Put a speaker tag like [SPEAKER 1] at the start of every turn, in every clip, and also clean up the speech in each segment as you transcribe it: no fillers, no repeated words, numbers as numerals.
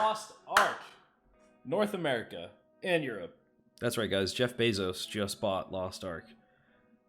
[SPEAKER 1] Lost Ark, North America and Europe. That's right, guys. Jeff Bezos just bought Lost Ark.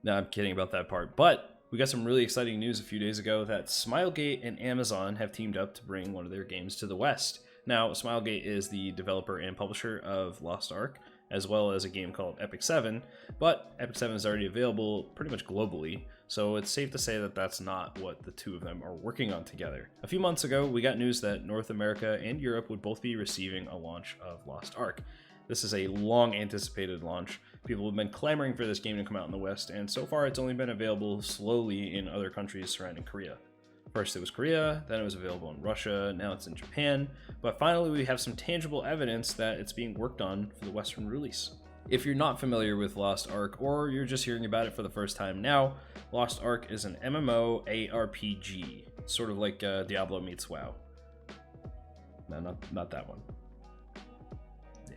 [SPEAKER 1] No, I'm kidding about that part. But we got some really exciting news a few days ago that Smilegate and Amazon have teamed up to bring one of their games to the West. Now, Smilegate is the developer and publisher of Lost Ark, as well as a game called Epic 7, but Epic 7 is already available pretty much globally, so it's safe to say that that's not what the two of them are working on together. A few months ago, we got news that North America and Europe would both be receiving a launch of Lost Ark. This is a long-anticipated launch. People have been clamoring for this game to come out in the West, and so far it's only been available slowly in other countries surrounding Korea. First it was Korea, then it was available in Russia, now it's in Japan, but finally we have some tangible evidence that it's being worked on for the Western release. If you're not familiar with Lost Ark, or you're just hearing about it for the first time now, Lost Ark is an MMO ARPG, sort of like Diablo meets WoW. No, not that one. Yeah,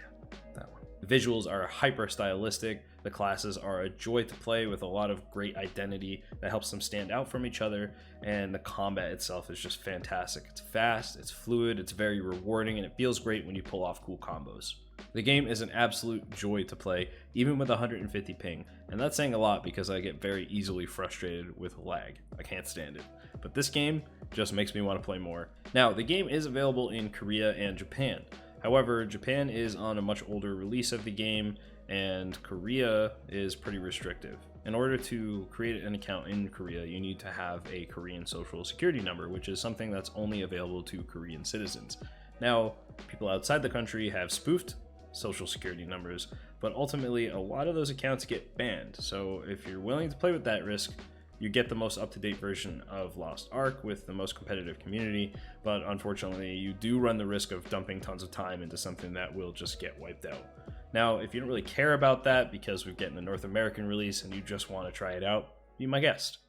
[SPEAKER 1] that one. The visuals are hyper stylistic. The classes are a joy to play with a lot of great identity that helps them stand out from each other, and the combat itself is just fantastic. It's fast, it's fluid, it's very rewarding, and it feels great when you pull off cool combos. The game is an absolute joy to play, even with 150 ping, and that's saying a lot because I get very easily frustrated with lag. I can't stand it. But this game just makes me want to play more. Now, the game is available in Korea and Japan. However, Japan is on a much older release of the game, and Korea is pretty restrictive. In order to create an account in Korea, you need to have a Korean social security number, which is something that's only available to Korean citizens. Now, people outside the country have spoofed social security numbers, but ultimately a lot of those accounts get banned. So if you're willing to play with that risk, you get the most up-to-date version of Lost Ark with the most competitive community, but unfortunately you do run the risk of dumping tons of time into something that will just get wiped out. Now, if you don't really care about that because we're getting a North American release and you just want to try it out, be my guest.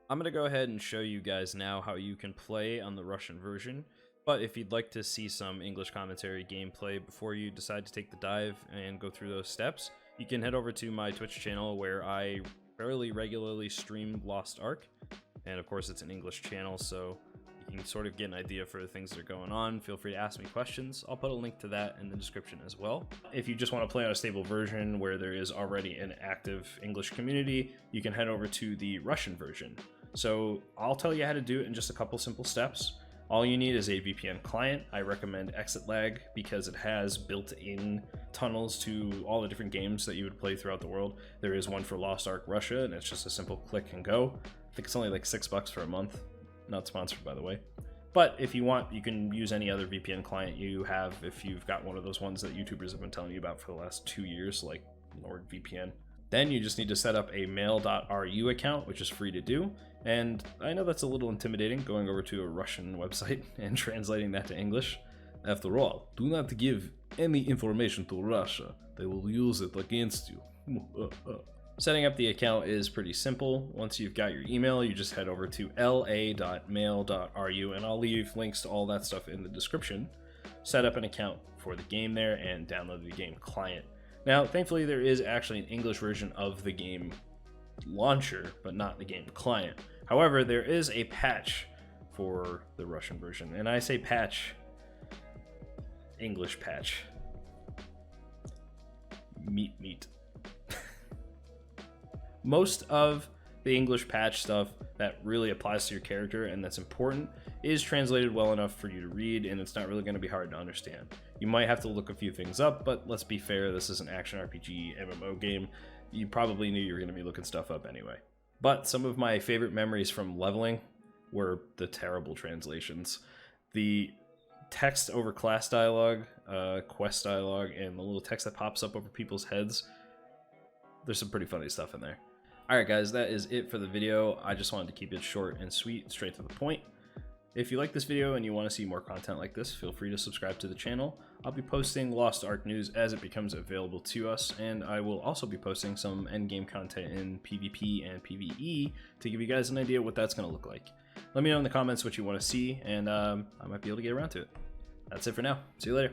[SPEAKER 1] I'm going to go ahead and show you guys now how you can play on the Russian version, but if you'd like to see some English commentary gameplay before you decide to take the dive and go through those steps, you can head over to my Twitch channel where I fairly regularly stream Lost Ark, and of course it's an English channel, so you can sort of get an idea for the things that are going on. Feel free to ask me questions. I'll put a link to that in the description as well. If you just want to play on a stable version where there is already an active English community, you can head over to the Russian version. So I'll tell you how to do it in just a couple simple steps. All you need is a VPN client. I recommend Exit Lag because it has built-in tunnels to all the different games that you would play throughout the world. There is one for Lost Ark Russia, and it's just a simple click and go. I think it's only like $6 for a month. Not sponsored, by the way. But if you want, you can use any other VPN client you have if you've got one of those ones that YouTubers have been telling you about for the last 2 years, like NordVPN. Then you just need to set up a mail.ru account, which is free to do. And I know that's a little intimidating, going over to a Russian website and translating that to English. After all, do not give any information to Russia. They will use it against you. Setting up the account is pretty simple. Once you've got your email, you just head over to la.mail.ru, and I'll leave links to all that stuff in the description. Set up an account for the game there and download the game client. Now, thankfully, there is actually an English version of the game launcher, but not the game client. However, there is a patch for the Russian version, and I say patch, English patch. Meat. Most of the English patch stuff that really applies to your character and that's important is translated well enough for you to read, and it's not really going to be hard to understand. You might have to look a few things up, but let's be fair, this is an action RPG MMO game. You probably knew you were going to be looking stuff up anyway. But some of my favorite memories from leveling were the terrible translations. The text over class dialogue, quest dialogue, and the little text that pops up over people's heads. There's some pretty funny stuff in there. Alright guys, that is it for the video. I just wanted to keep it short and sweet, straight to the point. If you like this video and you want to see more content like this, feel free to subscribe to the channel. I'll be posting Lost Ark news as it becomes available to us, and I will also be posting some endgame content in PvP and PvE to give you guys an idea what that's going to look like. Let me know in the comments what you want to see, and I might be able to get around to it. That's it for now. See you later.